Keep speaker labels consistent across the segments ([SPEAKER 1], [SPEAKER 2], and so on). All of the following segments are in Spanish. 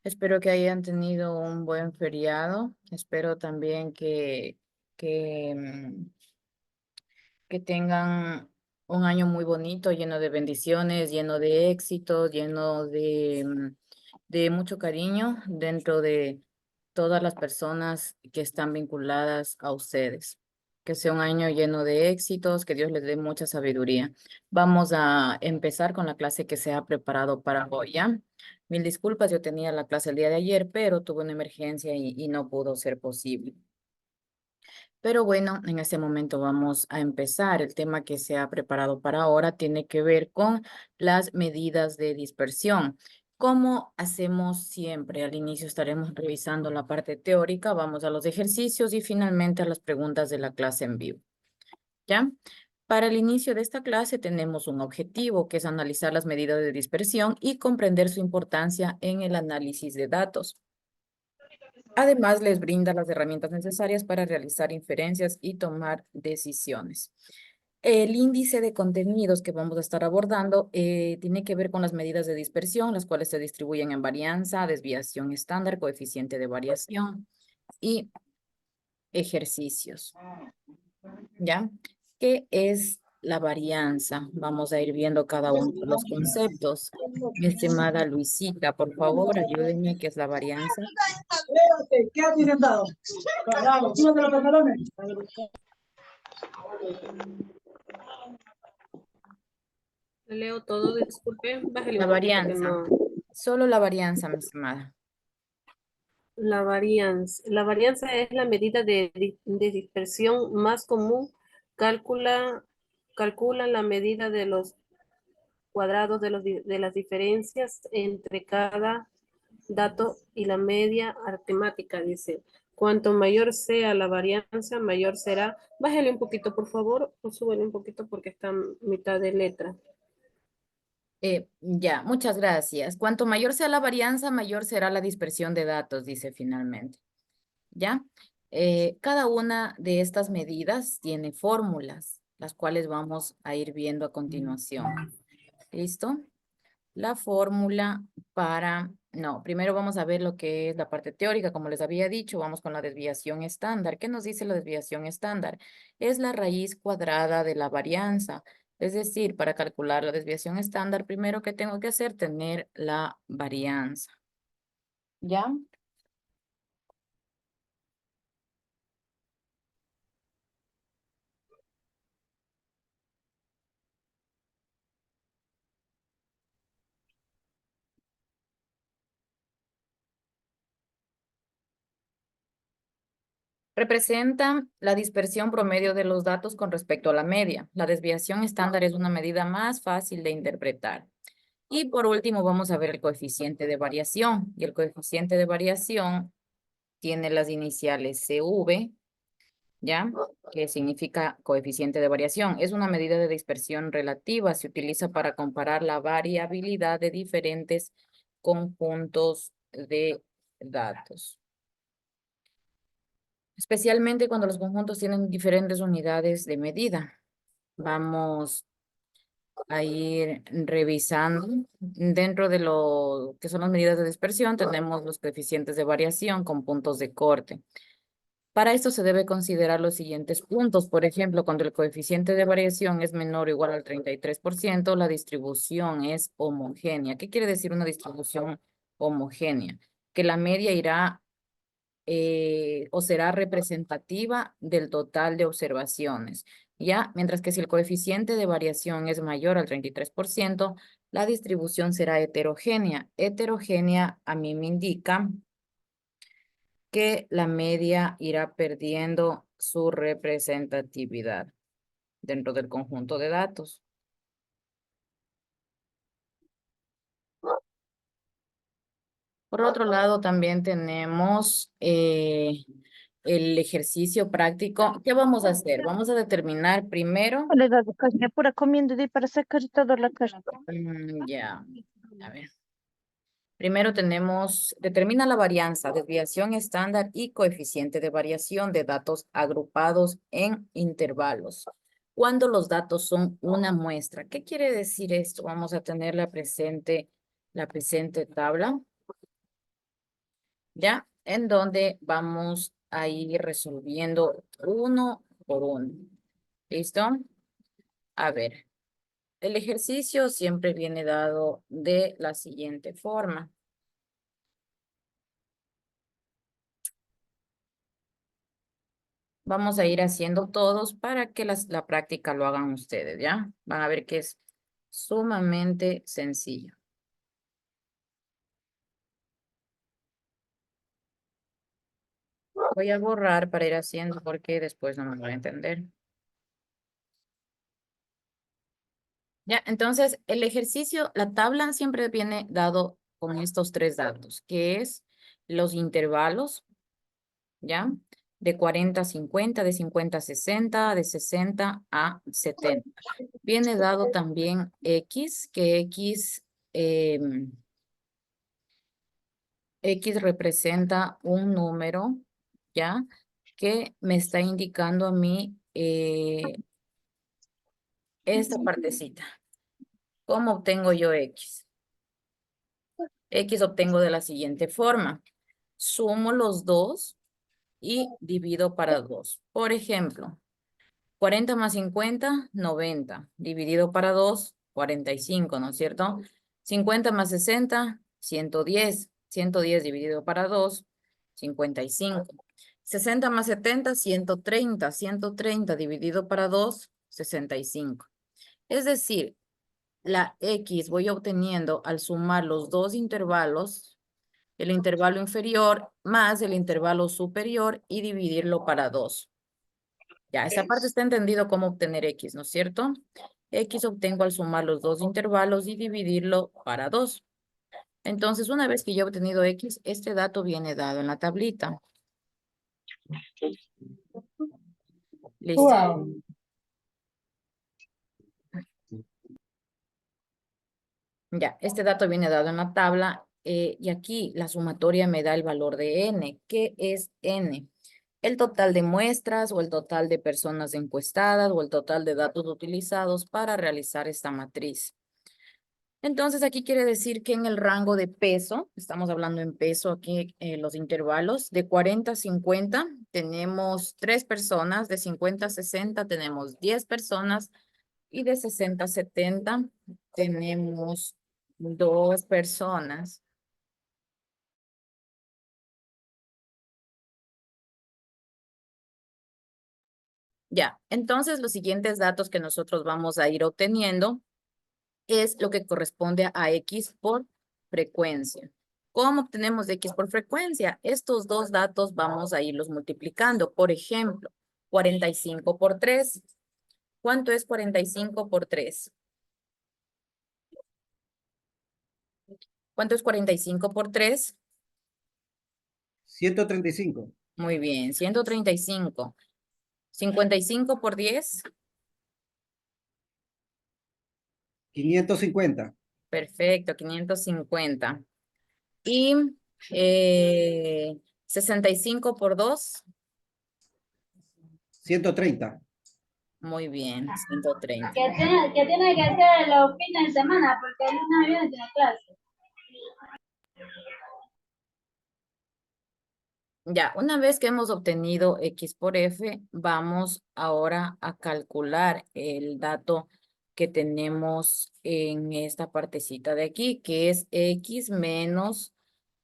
[SPEAKER 1] Espero que hayan tenido un buen feriado. Espero también que, mm, que tengan un año muy bonito, lleno de bendiciones, lleno de éxitos, lleno de mucho cariño dentro de todas las personas que están vinculadas a ustedes. Que sea un año lleno de éxitos, que Dios les dé mucha sabiduría. Vamos a empezar con la clase que se ha preparado para hoy, ¿ya? Mil disculpas, yo tenía la clase el día de ayer, pero tuve una emergencia y no pudo ser posible. Pero bueno, en este momento vamos a empezar. El tema que se ha preparado para ahora tiene que ver con las medidas de dispersión. Como hacemos siempre, al inicio estaremos revisando la parte teórica, vamos a los ejercicios y finalmente a las preguntas de la clase en vivo. ¿Ya? Para el inicio de esta clase tenemos un objetivo que es analizar las medidas de dispersión y comprender su importancia en el análisis de datos. Además, les brinda las herramientas necesarias para realizar inferencias y tomar decisiones. El índice de contenidos que vamos a estar abordando tiene que ver con las medidas de dispersión, las cuales se distribuyen en varianza, desviación estándar, coeficiente de variación y ejercicios. ¿Ya? ¿Qué es la varianza? Vamos a ir viendo cada uno de los conceptos. Mi estimada Luisita, por favor, ayúdenme, ¿qué es la varianza?
[SPEAKER 2] ¿Qué has intentado? Bravo, súbete los pantalones.
[SPEAKER 3] Leo todo, disculpe, bájale
[SPEAKER 1] La
[SPEAKER 3] un poquito que
[SPEAKER 1] varianza,
[SPEAKER 3] no.
[SPEAKER 1] solo la varianza, mi estimada.
[SPEAKER 3] La varianza es la medida de dispersión más común. Calcula, calcula la medida de los cuadrados de las diferencias entre cada dato y la media artemática, dice. Cuanto mayor sea la varianza, mayor será. Bájale un poquito, por favor, o súbele un poquito porque está en mitad de letra.
[SPEAKER 1] Ya, muchas gracias. Cuanto mayor sea la varianza, mayor será la dispersión de datos, dice finalmente. ¿Ya? Cada una de estas medidas tiene fórmulas, las cuales vamos a ir viendo a continuación. ¿Listo? La fórmula no, primero vamos a ver lo que es la parte teórica, como les había dicho, vamos con la desviación estándar. ¿Qué nos dice la desviación estándar? Es la raíz cuadrada de la varianza. Es decir, para calcular la desviación estándar, primero que tengo que hacer, tener la varianza. ¿Ya? Representa la dispersión promedio de los datos con respecto a la media. La desviación estándar es una medida más fácil de interpretar. Y por último, vamos a ver el coeficiente de variación. Y el coeficiente de variación tiene las iniciales CV, ¿ya? Que significa coeficiente de variación. Es una medida de dispersión relativa. Se utiliza para comparar la variabilidad de diferentes conjuntos de datos. Especialmente cuando los conjuntos tienen diferentes unidades de medida. Vamos a ir revisando. Dentro de lo que son las medidas de dispersión, tenemos los coeficientes de variación con puntos de corte. Para esto se debe considerar los siguientes puntos. Por ejemplo, cuando el coeficiente de variación es menor o igual al 33%, la distribución es homogénea. ¿Qué quiere decir una distribución homogénea? Que la media irá o será representativa del total de observaciones, ¿ya? Mientras que si el coeficiente de variación es mayor al 33%, la distribución será heterogénea. Heterogénea a mí me indica que la media irá perdiendo su representatividad dentro del conjunto de datos. Por otro lado, también tenemos el ejercicio práctico. ¿Qué vamos a hacer? Vamos a determinar primero,
[SPEAKER 4] Kolega, każdego pora comiendo de para sacar todo la casa.
[SPEAKER 1] ya, a ver. Primero tenemos, determina la varianza, desviación estándar y coeficiente de variación de datos agrupados en intervalos. Cuando los datos son una muestra. ¿Qué quiere decir esto? Vamos a tener la presente tabla. ¿ya? En donde vamos a ir resolviendo uno por uno. ¿Listo? A ver, el ejercicio siempre viene dado de la siguiente forma. Vamos a ir haciendo todos para que la práctica lo hagan ustedes, ¿ya? Van a ver que es sumamente sencillo. Voy a borrar para ir haciendo porque después no me voy a entender. Ya, entonces el ejercicio, la tabla siempre viene dado con estos tres datos, que es los intervalos, ¿ya? De 40 a 50, de 50 a 60, de 60 a 70. Viene dado también X, que X representa un número, ¿ya? Que me está indicando a mí esta partecita. ¿Cómo obtengo yo X? X obtengo de la siguiente forma. Sumo los dos y divido para 2. Por ejemplo, 40 más 50, 90. Dividido para 2, 45, ¿no es cierto? 50 más 60, 110. 110 dividido para 2, 55. 60 más 70, 130. 130 dividido para 2, 65. Es decir, la X voy obteniendo al sumar los dos intervalos, el intervalo inferior más el intervalo superior y dividirlo para 2. Ya, esa parte está entendido cómo obtener X, ¿no es cierto? X obtengo al sumar los dos intervalos y dividirlo para 2. Entonces, una vez que yo he obtenido X, este dato viene dado en la tablita. ¿Listo?
[SPEAKER 2] Wow.
[SPEAKER 1] Ya, este dato viene dado en la tabla y aquí la sumatoria me da el valor de N. ¿Qué es N? El total de muestras o el total de personas encuestadas o el total de datos utilizados para realizar esta matriz. Entonces aquí quiere decir que en el rango de peso, estamos hablando en peso aquí, los intervalos, de 40 a 50 tenemos 3 personas, de 50 a 60 tenemos 10 personas y de 60 a 70 tenemos 2 personas. Ya, entonces los siguientes datos que nosotros vamos a ir obteniendo es lo que corresponde a X por frecuencia. ¿Cómo obtenemos X por frecuencia? Estos dos datos vamos a irlos multiplicando. Por ejemplo, 45 por 3. ¿Cuánto es 45 por 3? ¿Cuánto es 45 por 3?
[SPEAKER 5] 135.
[SPEAKER 1] Muy bien, 135. 55 por 10.
[SPEAKER 5] 550.
[SPEAKER 1] Perfecto, 550. Y 65 por 2.
[SPEAKER 5] 130.
[SPEAKER 1] Muy bien, 130.
[SPEAKER 6] Que tiene que hacer los fines de semana porque el lunes viene tiene clase.
[SPEAKER 1] Ya, una vez que hemos obtenido X por F, vamos ahora a calcular el dato que tenemos en esta partecita de aquí, que es X menos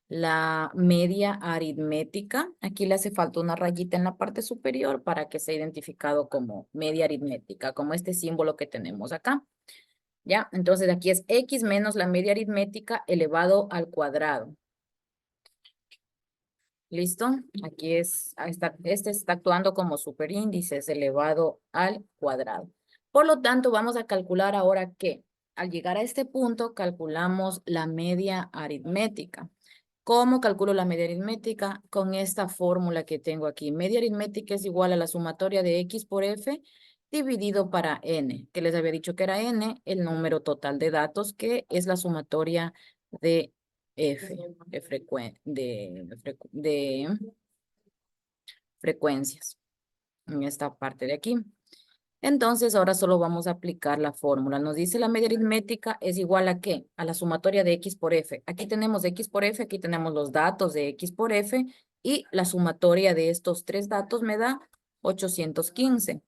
[SPEAKER 1] la media aritmética. Aquí le hace falta una rayita en la parte superior para que sea identificado como media aritmética, como este símbolo que tenemos acá. ¿Ya? Entonces aquí es X menos la media aritmética elevado al cuadrado. ¿Listo? Aquí este está actuando como superíndice elevado al cuadrado. Por lo tanto, vamos a calcular ahora que al llegar a este punto, calculamos la media aritmética. ¿Cómo calculo la media aritmética? Con esta fórmula que tengo aquí. Media aritmética es igual a la sumatoria de X por F dividido para N, que les había dicho que era N, el número total de datos, que es la sumatoria de F, de frecuencias, en esta parte de aquí. Entonces, ahora solo vamos a aplicar la fórmula. Nos dice la media aritmética es igual ¿a qué? A la sumatoria de X por F. Aquí tenemos X por F, aquí tenemos los datos de X por F y la sumatoria de estos tres datos me da 815.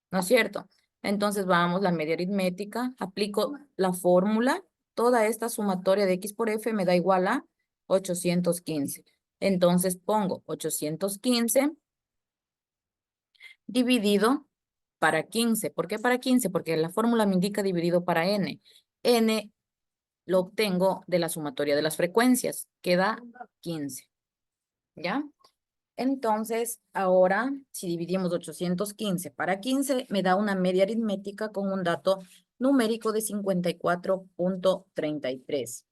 [SPEAKER 1] ¿No es cierto? Entonces vamos, la media aritmética, aplico la fórmula, toda esta sumatoria de X por F me da igual a 815. Entonces pongo 815 dividido para 15. ¿Por qué para 15? Porque la fórmula me indica dividido para n. N lo obtengo de la sumatoria de las frecuencias, que da 15. ¿Ya? Entonces, ahora, si dividimos 815 para 15, me da una media aritmética con un dato numérico de 54.33.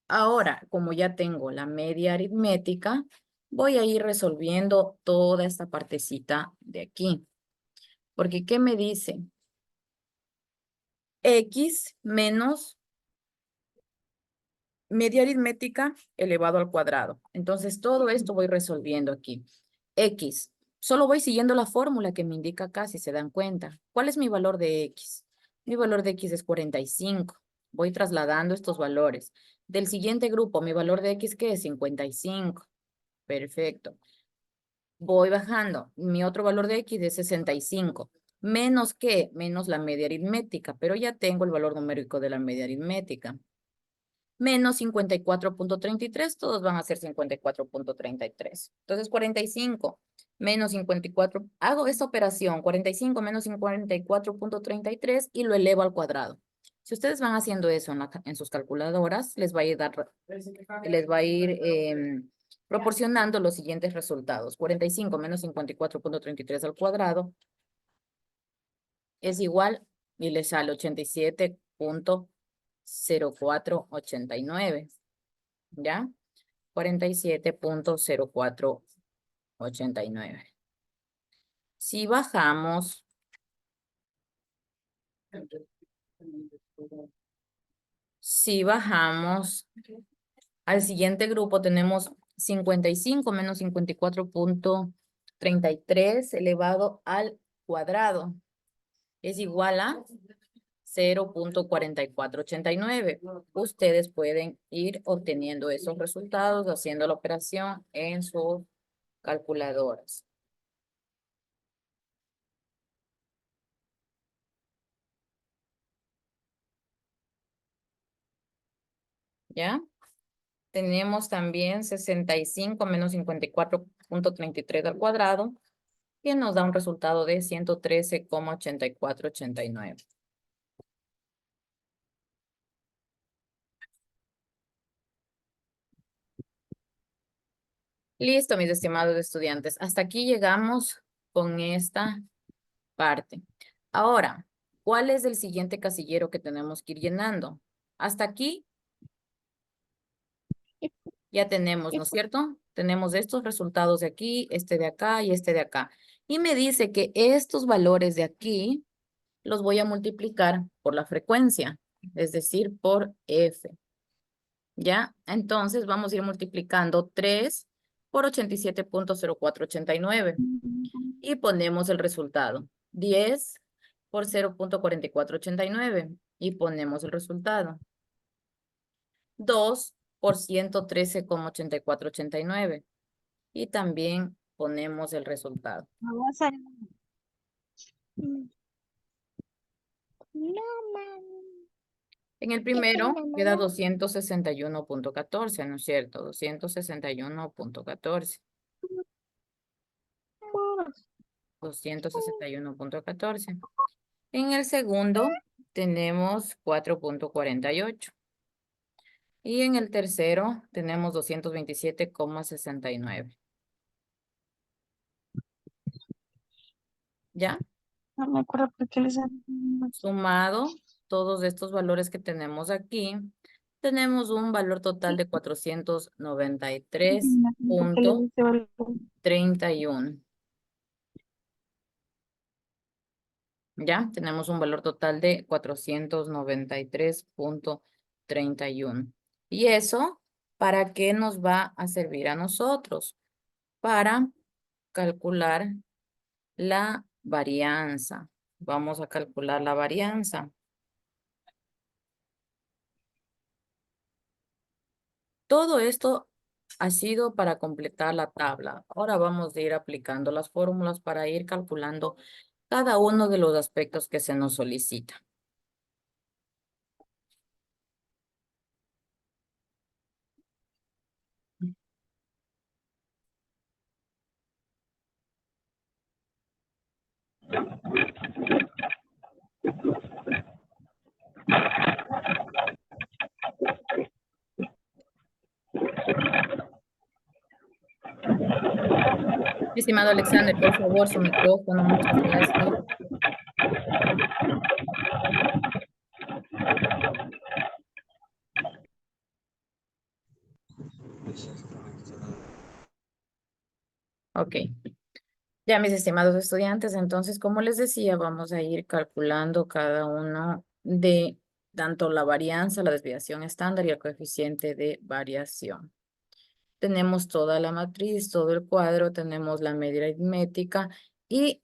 [SPEAKER 1] Ahora, como ya tengo la media aritmética, voy a ir resolviendo toda esta partecita de aquí. Porque, ¿qué me dice? X menos media aritmética elevado al cuadrado. Entonces, todo esto voy resolviendo aquí. X. Solo voy siguiendo la fórmula que me indica acá, si se dan cuenta. ¿Cuál es mi valor de X? Mi valor de X es 45. Voy trasladando estos valores. Del siguiente grupo, mi valor de X, ¿qué es? 55. Perfecto. Voy bajando. Mi otro valor de X es 65. ¿Menos qué? Menos la media aritmética, pero ya tengo el valor numérico de la media aritmética. Menos 54.33, todos van a ser 54.33. Entonces, 45 menos 54, hago esta operación, 45 menos 54.33 y lo elevo al cuadrado. Si ustedes van haciendo eso en sus calculadoras, les va a ir proporcionando los siguientes resultados. 45 menos 54.33 al cuadrado es igual, y les sale 87.0489. ¿Ya? 47.0489. Si bajamos, al siguiente grupo, tenemos 55 menos 54.33 elevado al cuadrado. Es igual a 0.4489. Ustedes pueden ir obteniendo esos resultados haciendo la operación en sus calculadoras. ¿Ya? Tenemos también 65 menos 54.33 al cuadrado, que nos da un resultado de 113,8489. Listo, mis estimados estudiantes. Hasta aquí llegamos con esta parte. Ahora, ¿cuál es el siguiente casillero que tenemos que ir llenando? Hasta aquí ya tenemos, ¿no es cierto? Tenemos estos resultados de aquí, este de acá y este de acá. Y me dice que estos valores de aquí los voy a multiplicar por la frecuencia, es decir, por F. ¿Ya? Entonces vamos a ir multiplicando 3 por 87.0489 y ponemos el resultado. 10 por 0.4489 y ponemos el resultado. 2 por 113,8489 y también ponemos el resultado.
[SPEAKER 4] Vamos a... Mamá.
[SPEAKER 1] En el primero queda 261.14, ¿no es cierto? 261.14. 261.14. En el segundo tenemos 4.48. Y en el tercero tenemos 227,69. ¿Ya?
[SPEAKER 4] No me acuerdo por qué les...
[SPEAKER 1] Sumado todos estos valores que tenemos aquí, tenemos un valor total de 493.31. ¿Ya? Tenemos un valor total de 493.31. ¿Y eso para qué nos va a servir a nosotros? Para calcular la varianza. Vamos a calcular la varianza. Todo esto ha sido para completar la tabla. Ahora vamos a ir aplicando las fórmulas para ir calculando cada uno de los aspectos que se nos solicita. Estimado Alexander, por favor, su micrófono, muchas gracias. Ok. Ya, mis estimados estudiantes, entonces, como les decía, vamos a ir calculando cada uno de tanto la varianza, la desviación estándar y el coeficiente de variación. Tenemos toda la matriz, todo el cuadro, tenemos la media aritmética y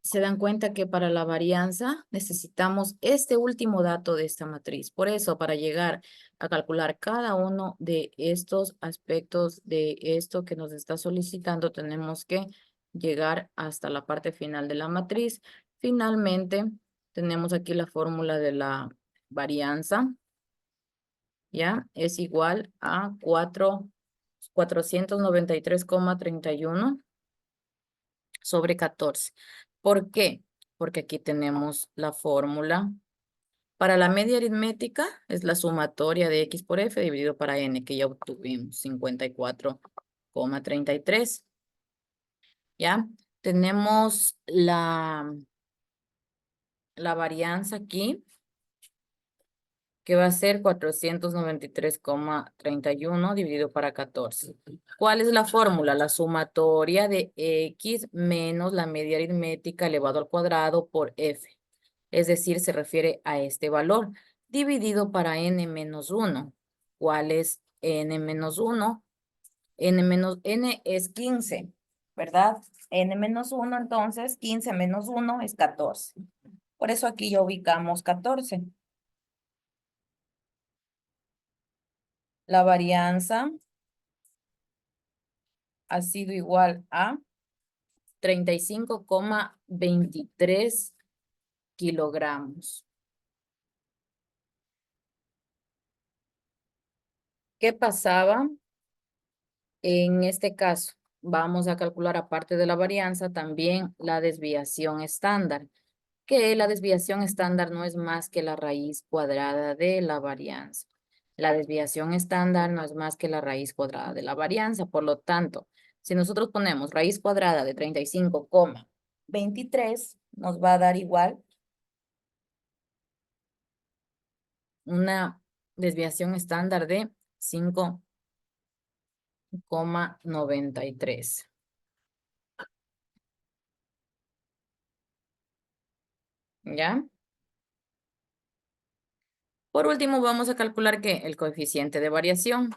[SPEAKER 1] se dan cuenta que para la varianza necesitamos este último dato de esta matriz. Por eso, para llegar a calcular cada uno de estos aspectos de esto que nos está solicitando, tenemos que llegar hasta la parte final de la matriz. Finalmente, tenemos aquí la fórmula de la varianza. ¿Ya? Es igual a 493,31 sobre 14. ¿Por qué? Porque aquí tenemos la fórmula. Para la media aritmética es la sumatoria de x por f dividido para n, que ya obtuvimos 54,33. ¿Ya? Tenemos la varianza aquí, que va a ser 493,31 dividido para 14. ¿Cuál es la fórmula? La sumatoria de x menos la media aritmética elevado al cuadrado por f. Es decir, se refiere a este valor, dividido para n menos 1. ¿Cuál es n menos 1? N es 15, ¿verdad? N menos 1, entonces 15 menos 1 es 14. Por eso aquí ya ubicamos 14. La varianza ha sido igual a 35,23 kilogramos. ¿Qué pasaba en este caso? Vamos a calcular, aparte de la varianza, también la desviación estándar, que la desviación estándar no es más que la raíz cuadrada de la varianza. La desviación estándar no es más que la raíz cuadrada de la varianza. Por lo tanto, si nosotros ponemos raíz cuadrada de 35,23, nos va a dar igual una desviación estándar de 5,93. ¿Ya? Por último, vamos a calcular que el coeficiente de variación.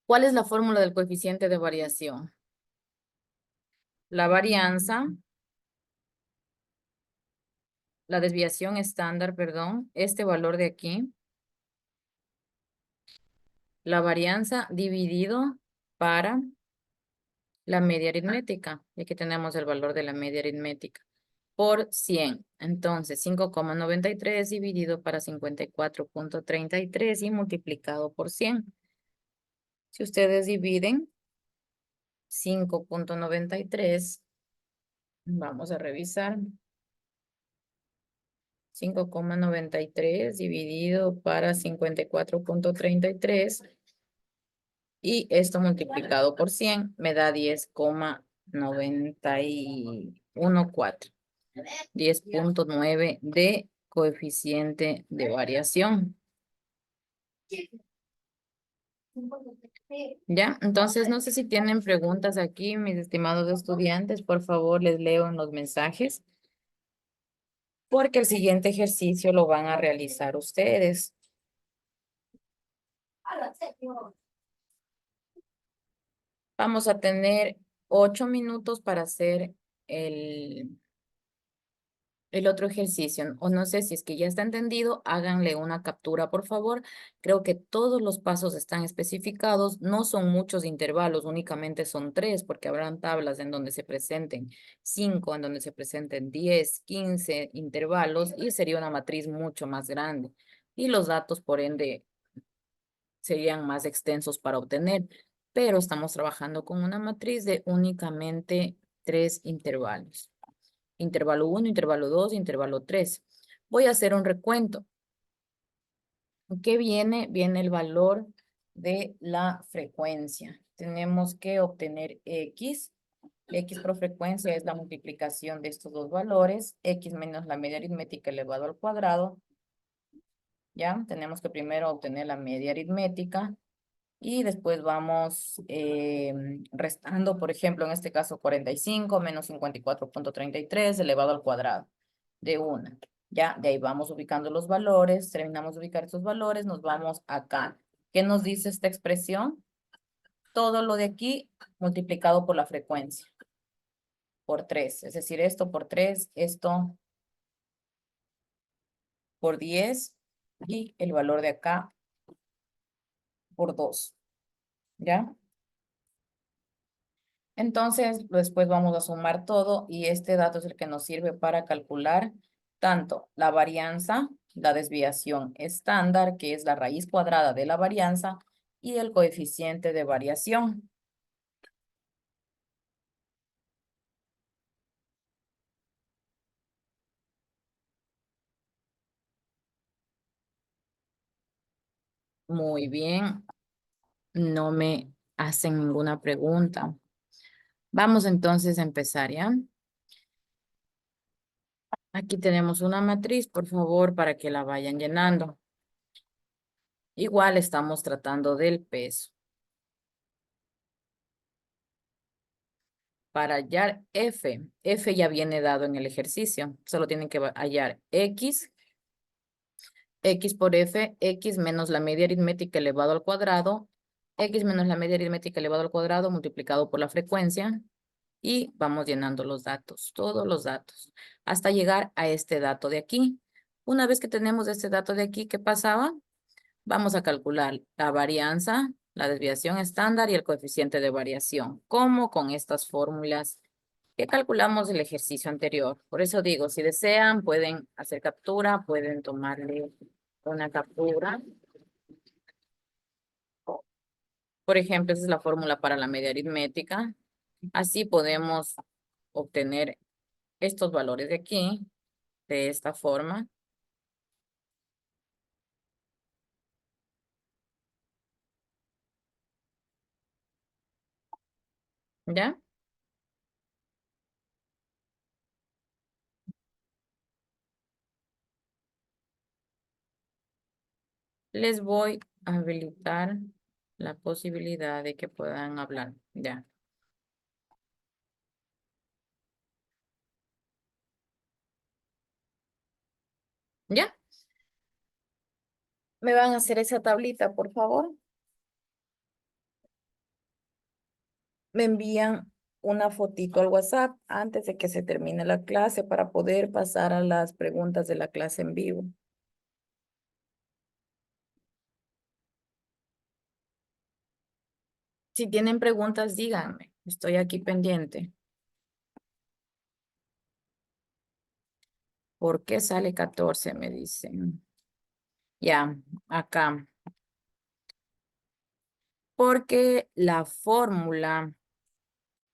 [SPEAKER 1] ¿Cuál es la fórmula del coeficiente de variación? La varianza, la desviación estándar, perdón, este valor de aquí, la varianza dividido para la media aritmética. Y aquí tenemos el valor de la media aritmética por 100. Entonces, 5,93 dividido para 54,33 y multiplicado por 100. Si ustedes dividen 5,93, vamos a revisar. 5,93 dividido para 54,33 y esto multiplicado por 100 me da 10,914. 10,9 de coeficiente de variación. ¿Ya? Entonces, no sé si tienen preguntas aquí, mis estimados estudiantes. Por favor, les leo en los mensajes, porque el siguiente ejercicio lo van a realizar ustedes. Vamos a tener 8 minutos para hacer el otro ejercicio. O no sé si es que ya está entendido, háganle una captura, por favor. Creo que todos los pasos están especificados. No son muchos intervalos, únicamente son 3, porque habrán tablas en donde se presenten 5, en donde se presenten 10, 15 intervalos, y sería una matriz mucho más grande. Y los datos, por ende, serían más extensos para obtener. Pero estamos trabajando con una matriz de únicamente 3 intervalos. Intervalo 1, intervalo 2, intervalo 3. Voy a hacer un recuento. ¿Qué viene? Viene el valor de la frecuencia. Tenemos que obtener X. X por frecuencia es la multiplicación de estos dos valores. X menos la media aritmética elevado al cuadrado. ¿Ya? Tenemos que primero obtener la media aritmética. Y después vamos restando, por ejemplo, en este caso 45 menos 54.33 elevado al cuadrado de 1. Ya, de ahí vamos ubicando los valores, terminamos de ubicar estos valores, nos vamos acá. ¿Qué nos dice esta expresión? Todo lo de aquí multiplicado por la frecuencia, por 3. Es decir, esto por 3, esto por 10 y el valor de acá por 2. ¿Ya? Entonces, después vamos a sumar todo y este dato es el que nos sirve para calcular tanto la varianza, la desviación estándar, que es la raíz cuadrada de la varianza, y el coeficiente de variación. Muy bien, no me hacen ninguna pregunta. Vamos entonces a empezar, ¿ya? Aquí tenemos una matriz, por favor, para que la vayan llenando. Igual estamos tratando del peso. Para hallar F ya viene dado en el ejercicio. Solo tienen que hallar X por F, X menos la media aritmética elevado al cuadrado, X menos la media aritmética elevado al cuadrado multiplicado por la frecuencia, y vamos llenando los datos, todos los datos, hasta llegar a este dato de aquí. Una vez que tenemos este dato de aquí, ¿qué pasaba? Vamos a calcular la varianza, la desviación estándar y el coeficiente de variación. ¿Cómo? Con estas fórmulas que calculamos el ejercicio anterior. Por eso digo, si desean, pueden hacer captura, pueden tomarle una captura. Por ejemplo, esa es la fórmula para la media aritmética. Así podemos obtener estos valores de aquí, de esta forma. ¿Ya? Les voy a habilitar la posibilidad de que puedan hablar. Ya. ¿Ya? ¿Me van a hacer esa tablita, por favor? Me envían una fotito al WhatsApp antes de que se termine la clase para poder pasar a las preguntas de la clase en vivo. Si tienen preguntas, díganme. Estoy aquí pendiente. ¿Por qué sale 14? Me dicen. Ya, acá. Porque la fórmula,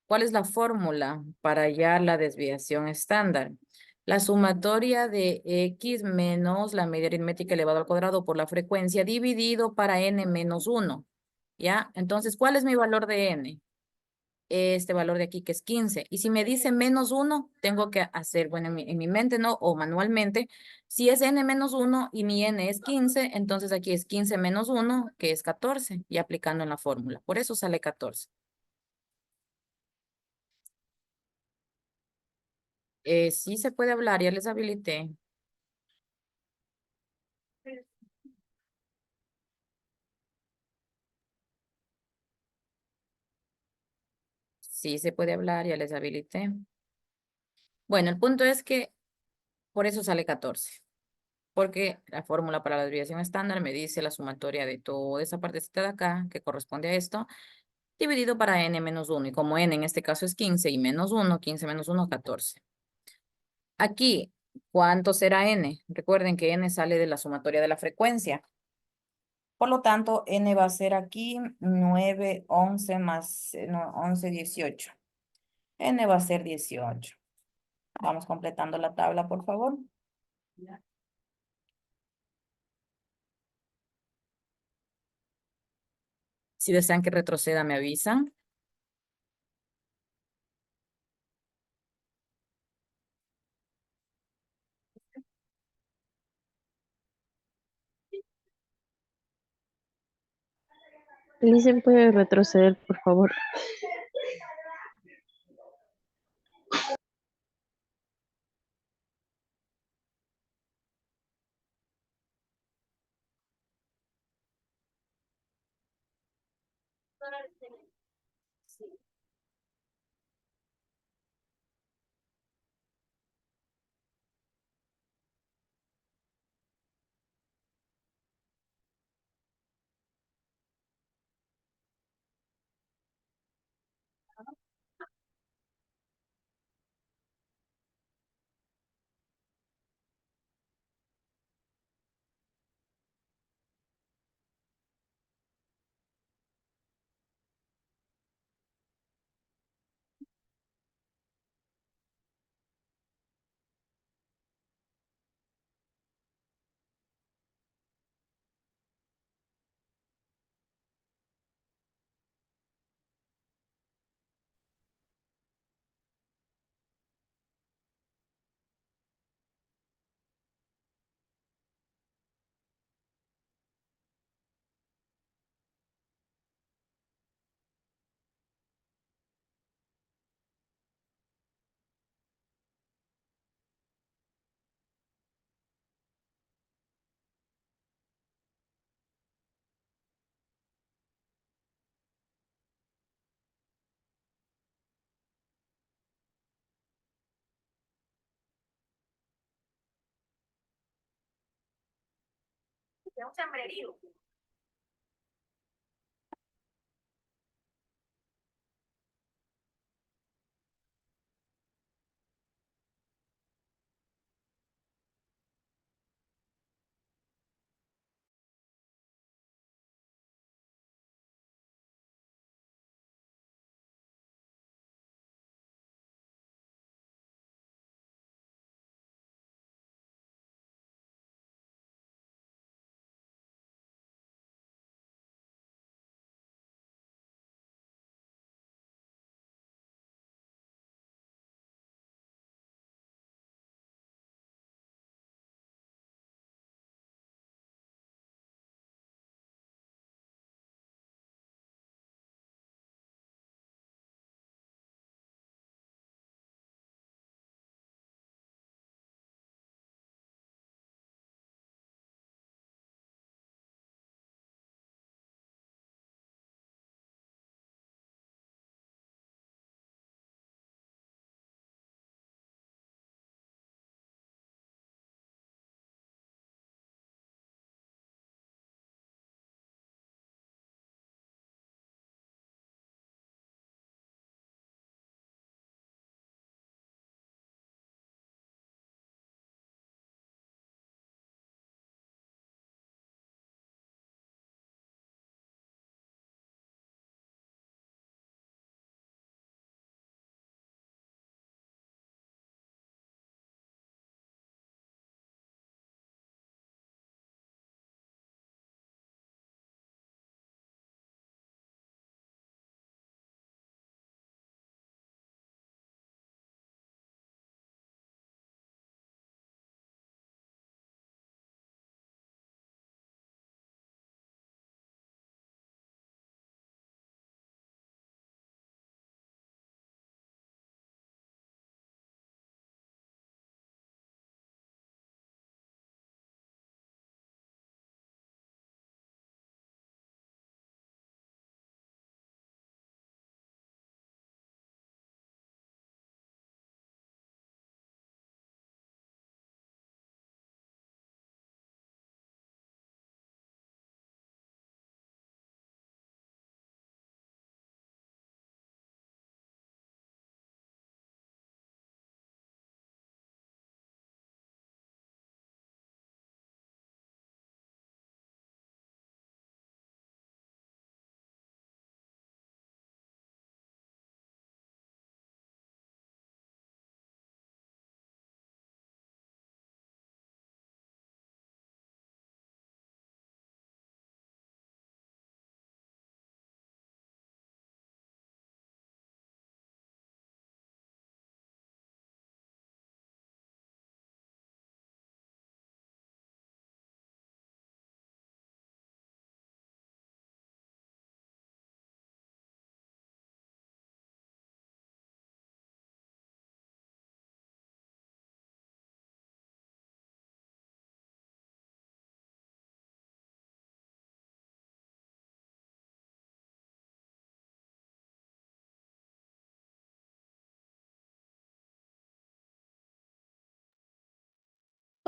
[SPEAKER 1] ¿cuál es la fórmula para hallar la desviación estándar? La sumatoria de X menos la media aritmética elevado al cuadrado por la frecuencia dividido para N menos 1. ¿Ya? Entonces, ¿cuál es mi valor de N? Este valor de aquí que es 15. Y si me dice menos 1, tengo que hacer, bueno, en mi mente, ¿no? O manualmente. Si es n menos 1 y mi n es 15, entonces aquí es 15 menos 1, que es 14, y aplicando en la fórmula. Por eso sale 14. Sí se puede hablar, ya les habilité. Sí, se puede hablar, ya les habilité. Bueno, el punto es que por eso sale 14, porque la fórmula para la desviación estándar me dice la sumatoria de toda esa partecita de acá, que corresponde a esto, dividido para n menos 1. Y como n en este caso es 15 y menos 1, 15 menos 1, 14. Aquí, ¿cuánto será n? Recuerden que n sale de la sumatoria de la frecuencia. Por lo tanto, n va a ser aquí 9, 11 más, no, 11, 18. N va a ser 18. Vamos completando la tabla, por favor. Si desean que retroceda, me avisan.
[SPEAKER 4] Listen, puede retroceder, por favor.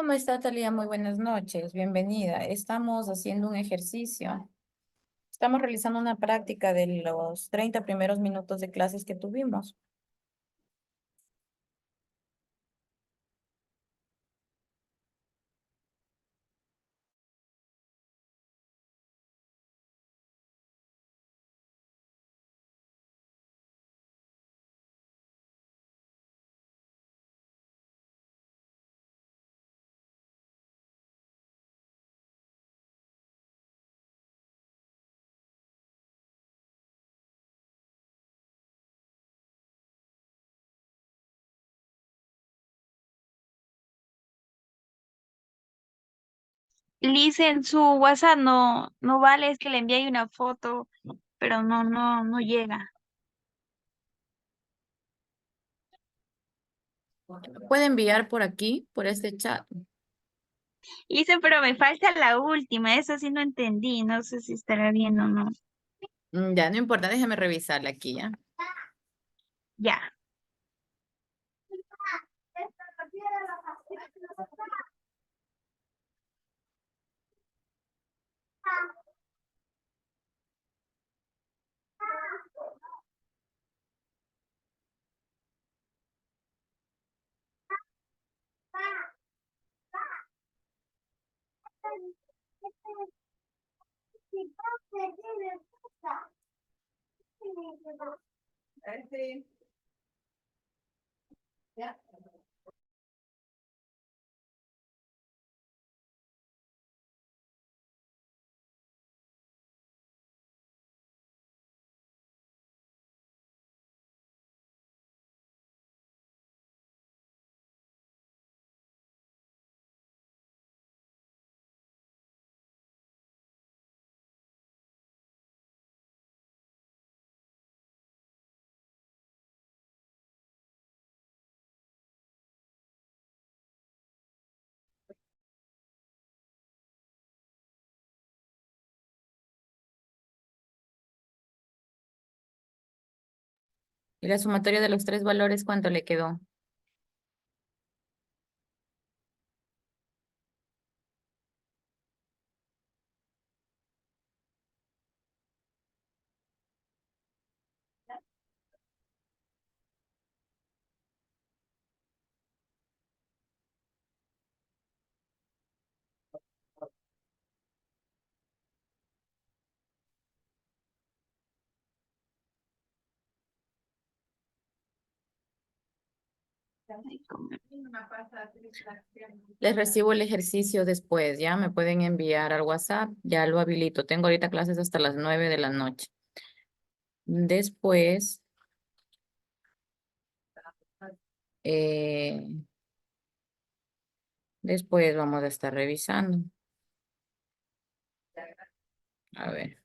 [SPEAKER 1] ¿Cómo está, Talía? Muy buenas noches. Bienvenida. Estamos haciendo un ejercicio. Estamos realizando una práctica de los 30 primeros minutos de clases que tuvimos.
[SPEAKER 5] Liz, en su WhatsApp no vale, es que le envié una foto, pero no llega.
[SPEAKER 1] Puede enviar por aquí, por este chat.
[SPEAKER 5] Liz, pero me falta la última, eso sí no entendí, no sé si estará bien o no.
[SPEAKER 1] Ya, no importa, déjeme revisarla aquí, ¿ya?
[SPEAKER 5] Ya.
[SPEAKER 1] ¿Y la sumatoria de los tres valores cuánto le quedó? Les recibo el ejercicio después, ¿ya? Me pueden enviar al WhatsApp, ya lo habilito. Tengo ahorita clases hasta las 9 de la noche. Después, eh, después vamos a estar revisando. A ver.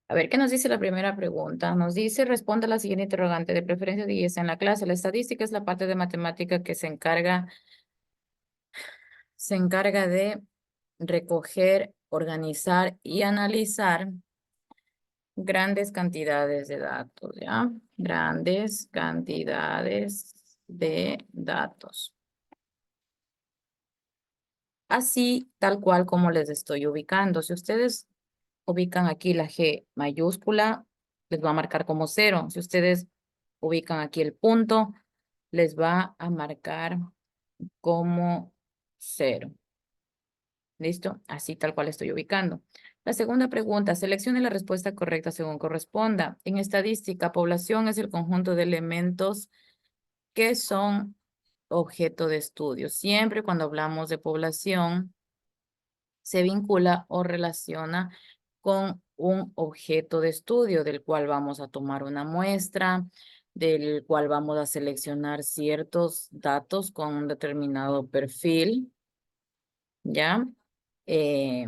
[SPEAKER 1] A ver, ¿qué nos dice la primera pregunta? Nos dice, responde a la siguiente interrogante, de preferencia diez en la clase. La estadística es la parte de matemática que se encarga de recoger, organizar y analizar grandes cantidades de datos, ¿ya? Grandes cantidades de datos. Así, tal cual como les estoy ubicando. Si ustedes ubican aquí la G mayúscula, les va a marcar como 0. Si ustedes ubican aquí el punto, les va a marcar como 0. ¿Listo? Así tal cual estoy ubicando. La segunda pregunta, seleccione la respuesta correcta según corresponda. En estadística, población es el conjunto de elementos que son objeto de estudio. Siempre cuando hablamos de población, se vincula o relaciona con un objeto de estudio del cual vamos a tomar una muestra, del cual vamos a seleccionar ciertos datos con un determinado perfil, ¿ya? eh,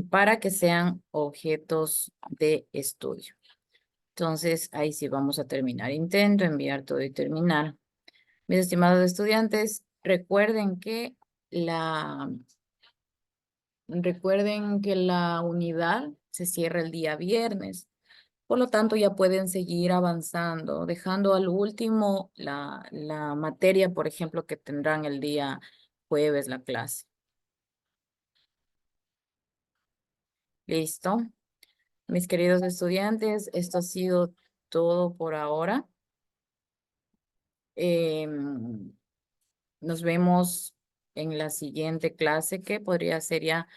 [SPEAKER 1] para que sean objetos de estudio. Entonces, ahí sí vamos a terminar. Intento enviar todo y terminar. Mis estimados estudiantes, recuerden que la unidad se cierra el día viernes. Por lo tanto, ya pueden seguir avanzando, dejando al último la materia, por ejemplo, que tendrán el día jueves la clase. ¿Listo? Mis queridos estudiantes, esto ha sido todo por ahora. Nos vemos en la siguiente clase, que podría ser ya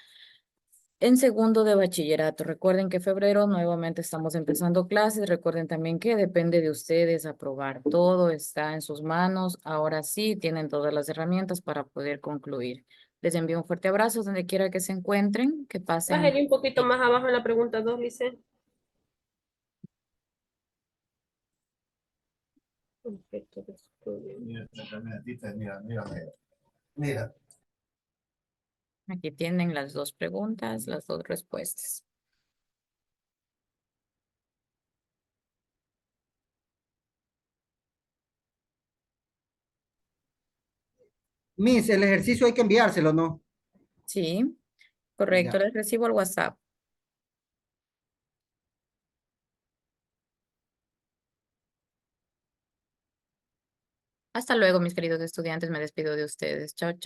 [SPEAKER 1] en segundo de bachillerato. Recuerden que febrero nuevamente estamos empezando clases. Recuerden también que depende de ustedes aprobar. Todo está en sus manos. Ahora sí, tienen todas las herramientas para poder concluir. Les envío un fuerte abrazo donde quiera que se encuentren. Que pasen.
[SPEAKER 3] Bájale un poquito más abajo en la pregunta 2, Lice. Objeto de estudio.
[SPEAKER 7] Mira, esta camionetita, mira, mira, mira. Mira.
[SPEAKER 1] Aquí tienen las dos preguntas, las dos respuestas.
[SPEAKER 8] Miss, el ejercicio hay que enviárselo, ¿no?
[SPEAKER 1] Sí, correcto.
[SPEAKER 8] Ya.
[SPEAKER 1] Les recibo el WhatsApp. Hasta luego, mis queridos estudiantes. Me despido de ustedes. Chao, chao.